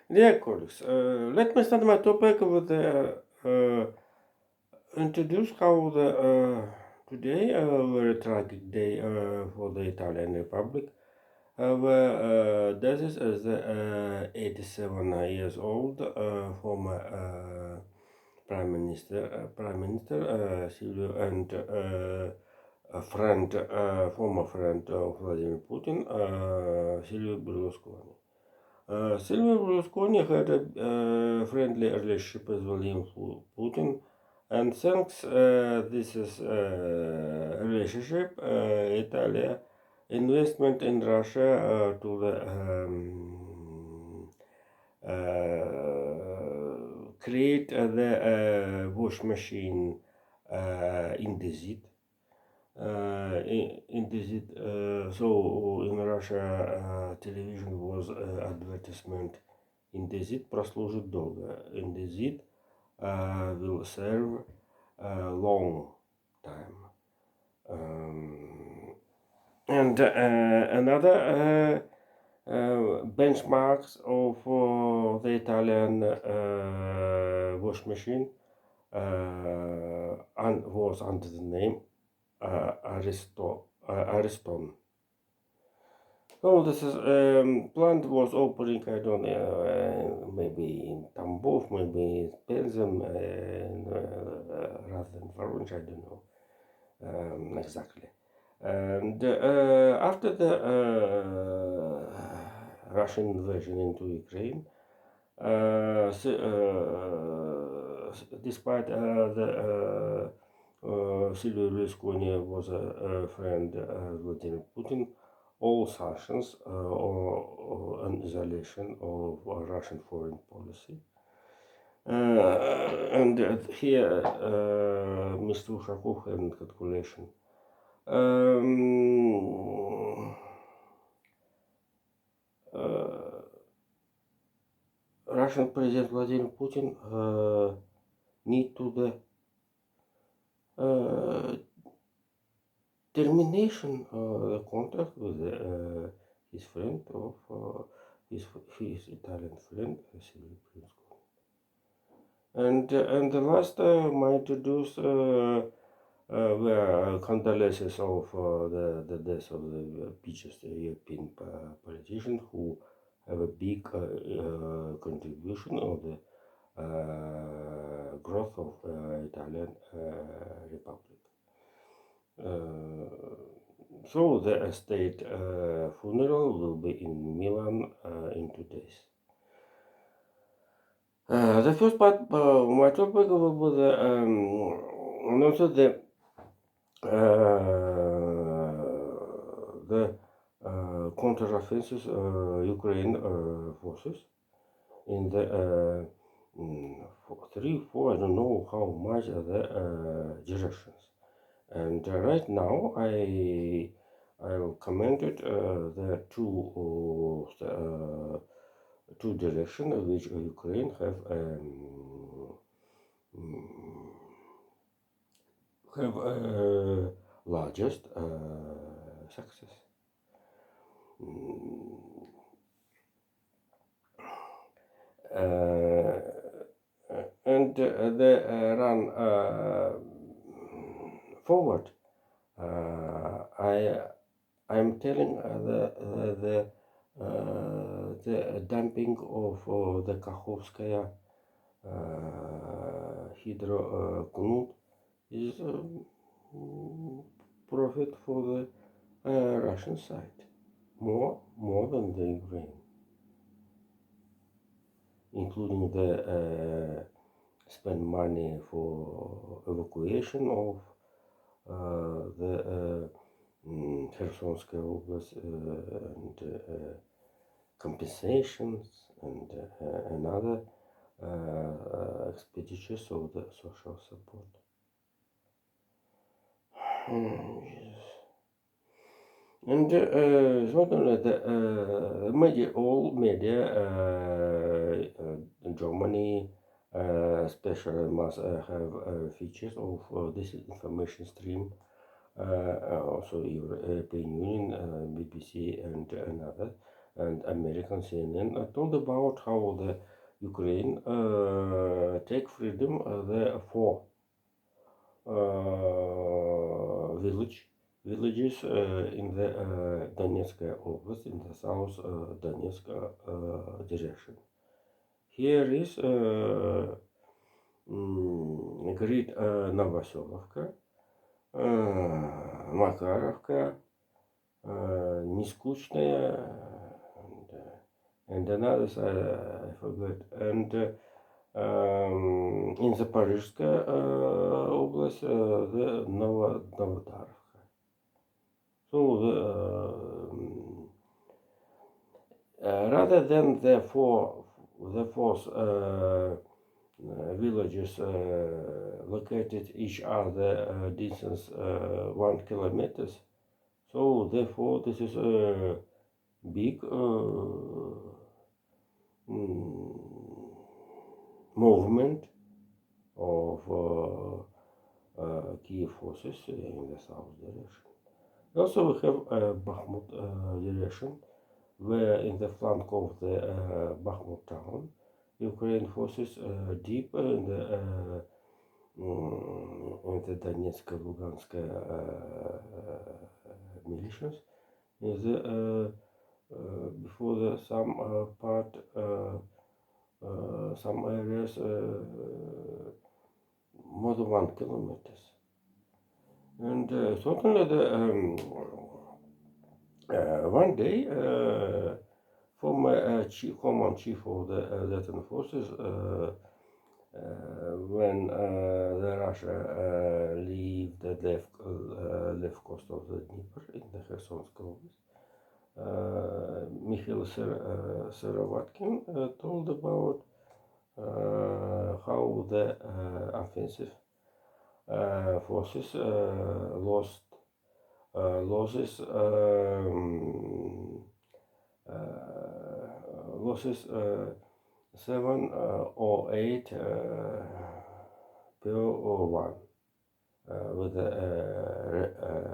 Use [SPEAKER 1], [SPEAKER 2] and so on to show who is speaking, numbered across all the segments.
[SPEAKER 1] Dear colleagues, let me start my topic with introduce how the today a very tragic day for the Italian Republic, where this is the 87 years old former Prime Minister Silvio and a friend, former friend of Vladimir Putin, Silvio Berlusconi. Silvio Berlusconi had a friendly relationship with Vladimir Putin, and thanks this is relationship, Italy investment in Russia to the create the wash machine in Indesit. Indesit. So in Russia television was advertisement. Indesit прослужит долго. Indesit will serve a long time. And another benchmarks of the Italian wash machine was under the name Ariston. Oh, this is plant was opening. I don't know, maybe in Tambov, maybe in Pilsen, rather than Voronezh. I don't know exactly. And after the Russian invasion into Ukraine, despite the Silvio Berlusconi was a friend Vladimir Putin, all sanctions or an isolation of Russian foreign policy. And here, Mr. Ushakov had a calculation. Russian President Vladimir Putin need to the termination the contract with his friend of his Italian friend Silvio Berlusconi. And the last I introduce were condolences of the death of the richest European politician who have a big contribution of the growth of Italian Republic. So the state funeral will be in Milan in 2 days. The first part of my topic will be and also the counter-offensive Ukraine forces in the 3, 4, I don't know how much the directions. And right now I'll comment it the two directions which Ukraine have largest success. And they run forward. I'm telling the dumping of the Kakhovskaya hydro Knut is profit for the Russian side, more than the Ukraine, including the spend money for evacuation of the Khersonskaya Oblast and compensations and another expenditures of the social support. And certainly the media, all media in Germany especially must have features of this information stream. Also European Union, BBC and another and American CNN told about how the Ukraine take freedom the four villages in the Donetsk Oblast in the south Donetsk direction. Here is Grid Novoselovka, Makarovka, Neskучная, and another I forgot. And in Zaporizhzhia Oblast, the Novodarovka. So rather than the four villages located each other distance 1 kilometers, so therefore this is a big movement of Kiev forces in the south direction. Also we have Bakhmut direction, where in the flank of the Bakhmut town, Ukraine forces deep in the Donetsk Lugansk militias, in the before the some areas more than 1 kilometers, and certainly the one day former command chief of the Latin forces when the Russia leave the left coast of the Dnieper in the Khersonsk Oblast, Mikhail Serovatkin told about how the offensive forces losses 7 or 8 per or 1 with the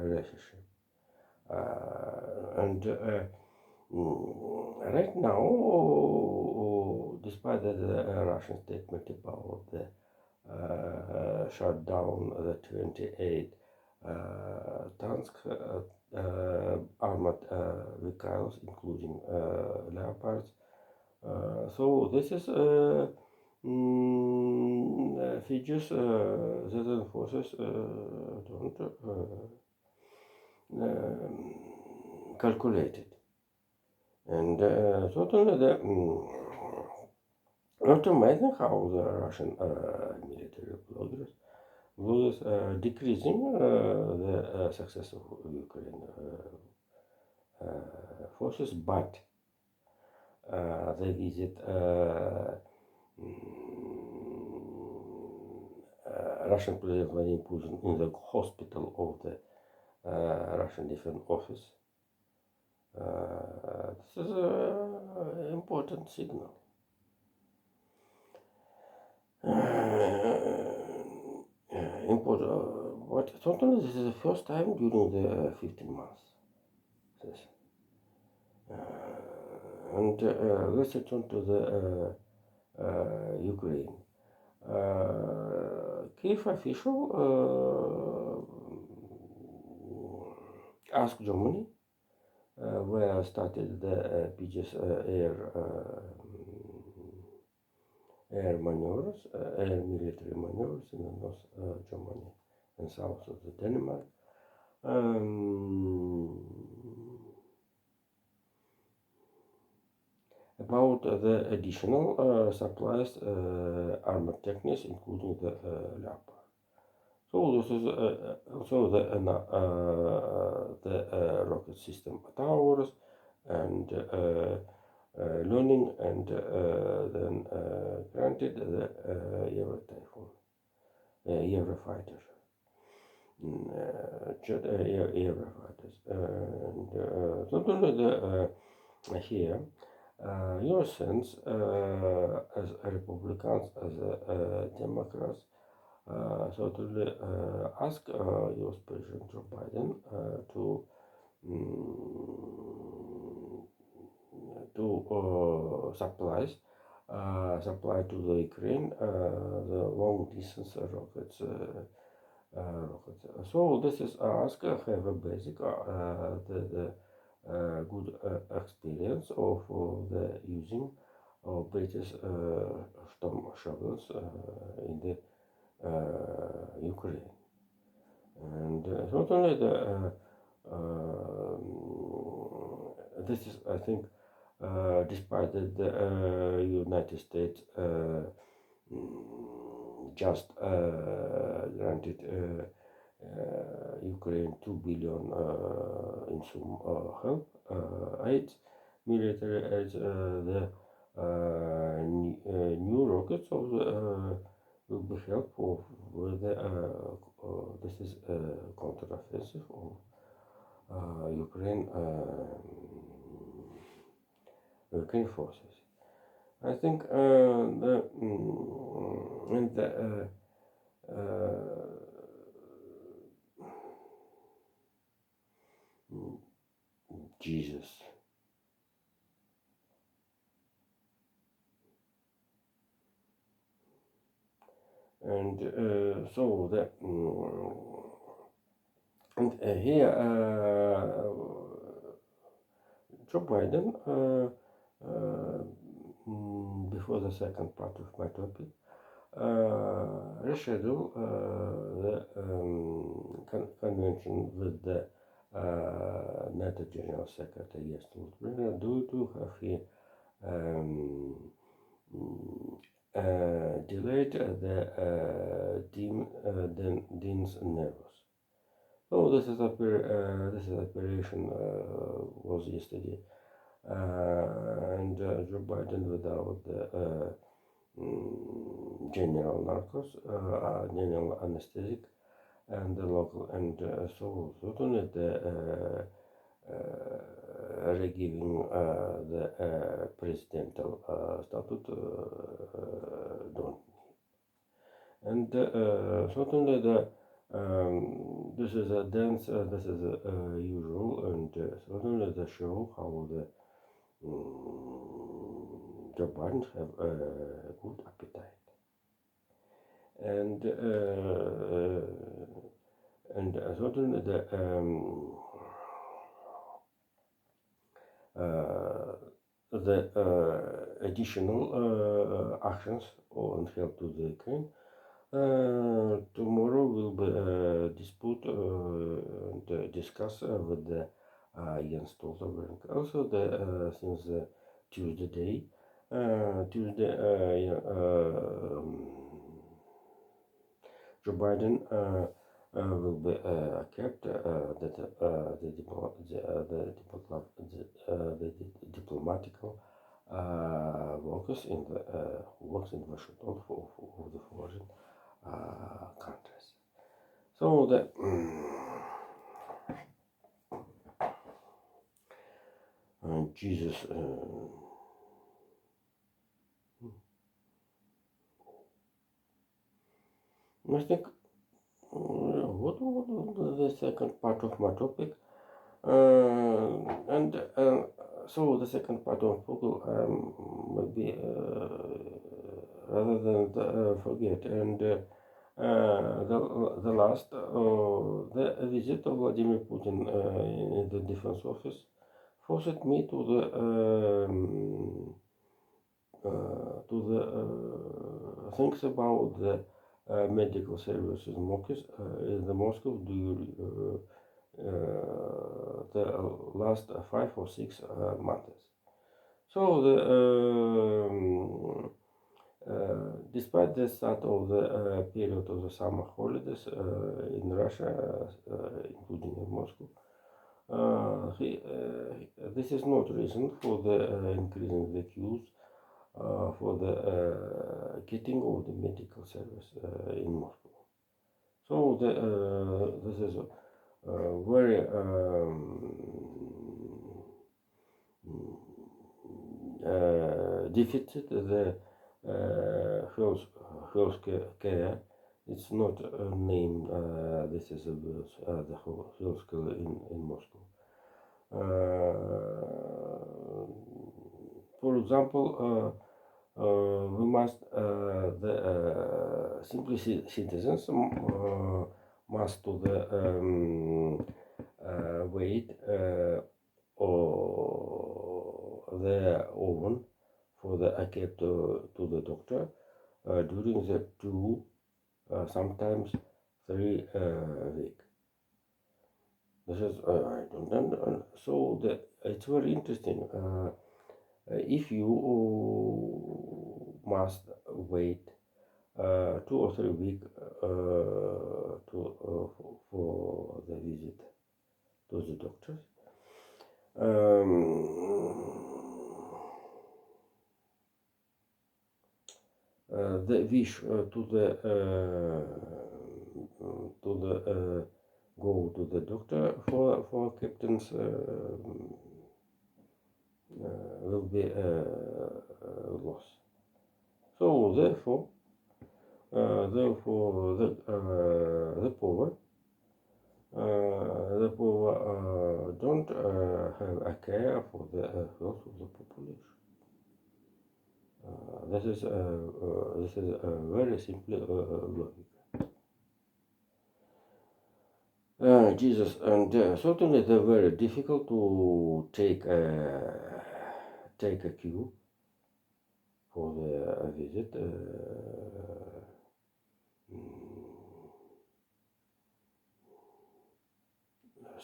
[SPEAKER 1] relationship. And right now, despite the Russian statement about the shut down the 28 tanks, armored vehicles, including Leopards. So this is figures that the forces don't calculate it, and certainly the not amazing how the Russian military bloggers decreasing the success of Ukraine forces, but they visit Russian President Vladimir Putin in the hospital of the Russian Defense Office. This is an important signal. But certainly this is the first time during the 15 months. This. And let's return to the Ukraine. Kiev official asked Germany where started the Pages air maneuvers, air military maneuvers in the North Germany and south of the Denmark. About the additional supplies, armored techniques, including the Leopard. So this is also the rocket system towers and learning, and then granted the Euro Typhoon, Eurofighter, jet Eurofighters, and certainly the here. Your sense as Republicans, as Democrats, certainly ask U.S. President Joe Biden to to supply to the Ukraine the long distance rockets. So this is ask have a basic the good experience of the using of British storm shovels in the Ukraine, and not only the this is I think despite that the United States just granted Ukraine 2 billion in some help aid, military aid, the new rockets of the, will be helpful with the, this is counteroffensive of Ukraine forces. I think the and the Jesus. And so the and here Joe Biden before the second part of my topic reschedule the convention with the NATO General Secretary Jens Stoltenberg due to have he delayed the Dean's nervous. So this is operation was yesterday, and Joe Biden without the general narcos, general anesthetic, and the local, and so certainly the regiving the presidential statute don't. And certainly the this is a dance, this is usual, and certainly the show how the Joe Biden have a good appetite, and certainly the additional actions on help to the Ukraine. Tomorrow will be dispute and discuss with the Jens Stoltenberg. Also, the since Tuesday, Joe Biden will be kept the diplomatical workers in the works in Washington for the foreign countries. So the Jesus. I think what the second part of my topic, and so the second part of Google maybe rather than forget, and the last the visit of Vladimir Putin in the defense office forced me to the things about the medical services in the Moscow during the last 5 or 6 months. So despite the start of the period of the summer holidays in Russia, including in Moscow, this is not reason for the increasing the queues for the getting of the medical service in Moscow. So this is very deficit the health care. It's not named. This is the health care in Moscow. For example, we must the simply citizens must to the wait or their own for the care to the doctor during the 2 sometimes 3 week. This is I don't know. So it's very interesting. If you must wait 2 or 3 weeks for the visit to the doctors. The wish to the go to the doctor for captains will be lost. So therefore the poor don't have a care for the health of the population. This is a very simple logic. Jesus, and certainly they're very difficult to take a queue for the visit.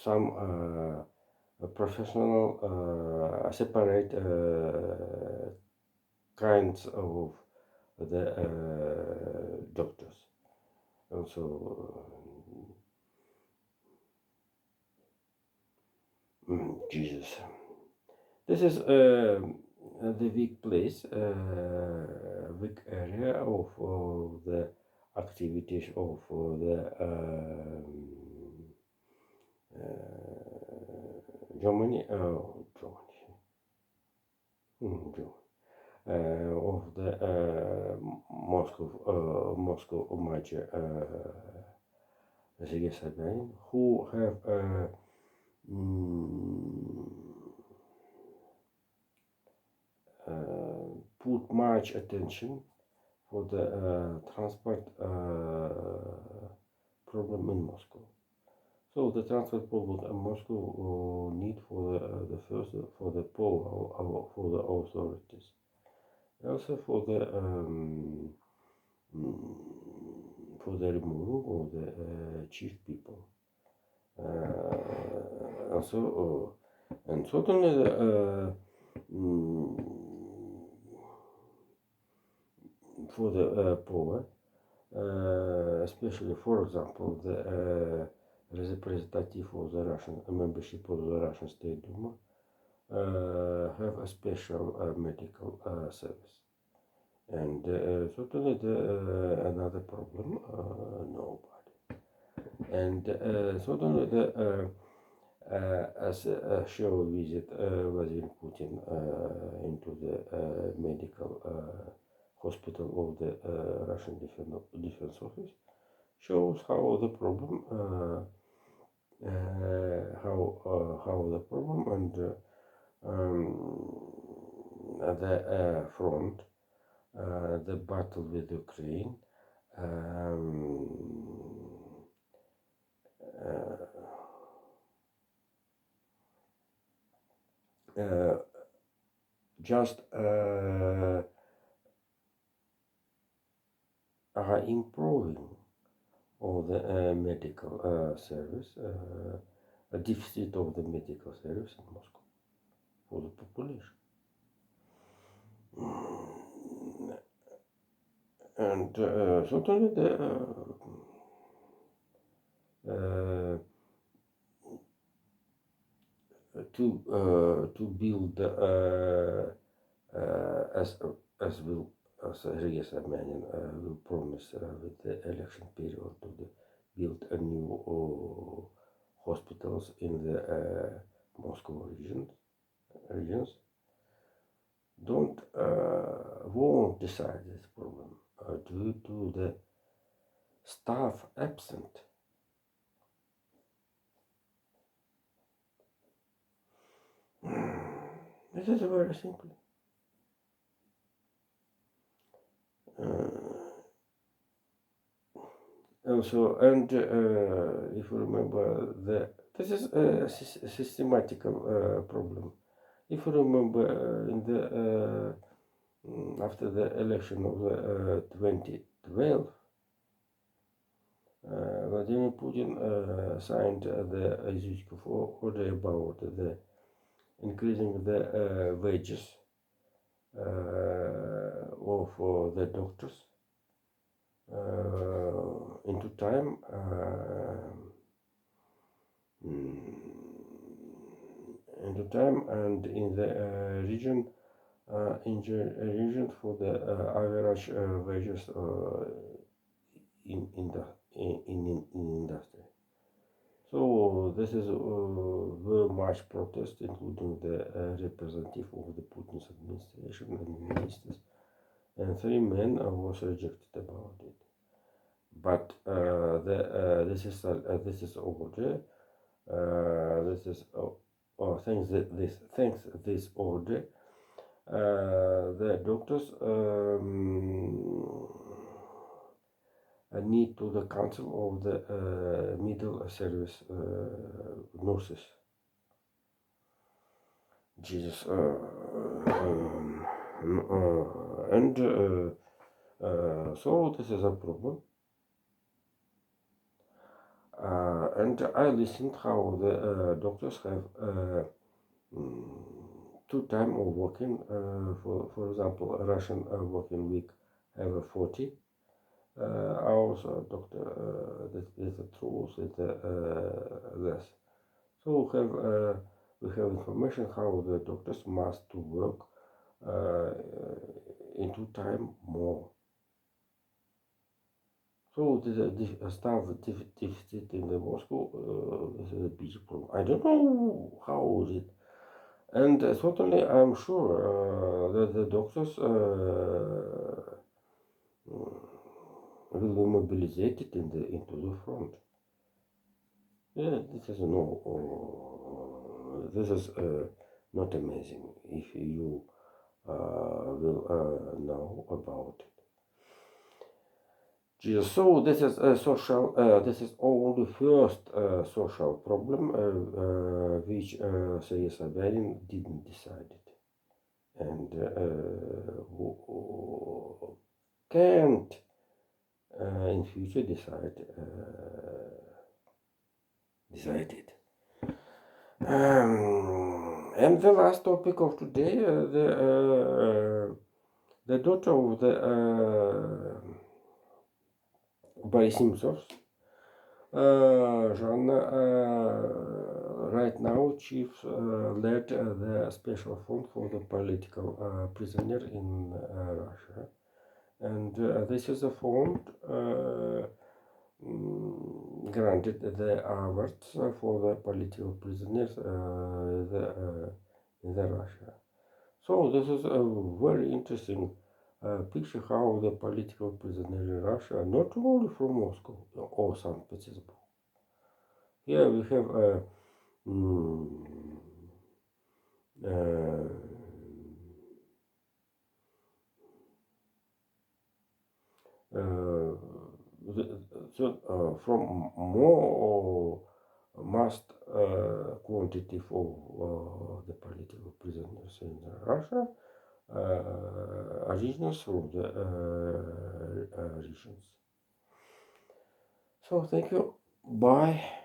[SPEAKER 1] Some professional separate kinds of the doctors. Also, Jesus. This is the weak place, weak area of the activities of the Germany, of the Moscow Major who have put much attention for the transport problem in Moscow. So the transport problem in Moscow need for the first for the for the authorities, also for the removal of the chief people. Also, and certainly for the poor, especially, for example, the representative of the Russian membership of the Russian State Duma have a special medical service. And certainly another problem, nobody. And certainly as a show visit Vladimir Putin into the medical hospital of the Russian Defense Office shows how the problem, how the problem and the front, the battle with Ukraine. Just are improving all the medical service, a deficit of the medical service in Moscow for the population. And certainly to build as will as Riga Armenian will promise with the election period to build a new hospitals in the Moscow regions. Don't won't decide this problem due to the staff absent. This is very simple. Also, and if you remember, this is a systematical problem. If you remember, in the after the election of the 2012, Vladimir Putin signed the executive order about the increasing the wages of the doctors into time. Into time and in the region in the region for the average wages in the in industry. So this is very much protest, including the representative of the Putin's administration and ministers, and 3 men was rejected about it. But this is order. This is thanks this order. The doctors need to the council of the middle service nurses. Jesus, and so this is a problem. And I listened how the doctors have 2 time of working. For example, a Russian working week have a 40 hours. Doctor that is the truth with less. So we have information how the doctors must to work in 2 time more. So the staff deficit in the Moscow. This is a big problem. I don't know how is it, and certainly I'm sure that the doctors will be mobilized into the front. Yeah, this is this is not amazing if you will know about it. So this is a social. This is only first social problem which Sergei Sobyanin didn't decide it, and who can't in future decide it. And the last topic of today, the daughter of the Boris Nemtsov, Zhanna, right now chief led the special fund for the political prisoner in Russia, and this is a fund granted the awards for the political prisoners in the Russia. So this is a very interesting picture how the political prisoners in Russia, not only from Moscow or St. Petersburg. Here we have from more mass quantity for the political prisoners in Russia, originals from the regions. So thank you. Bye.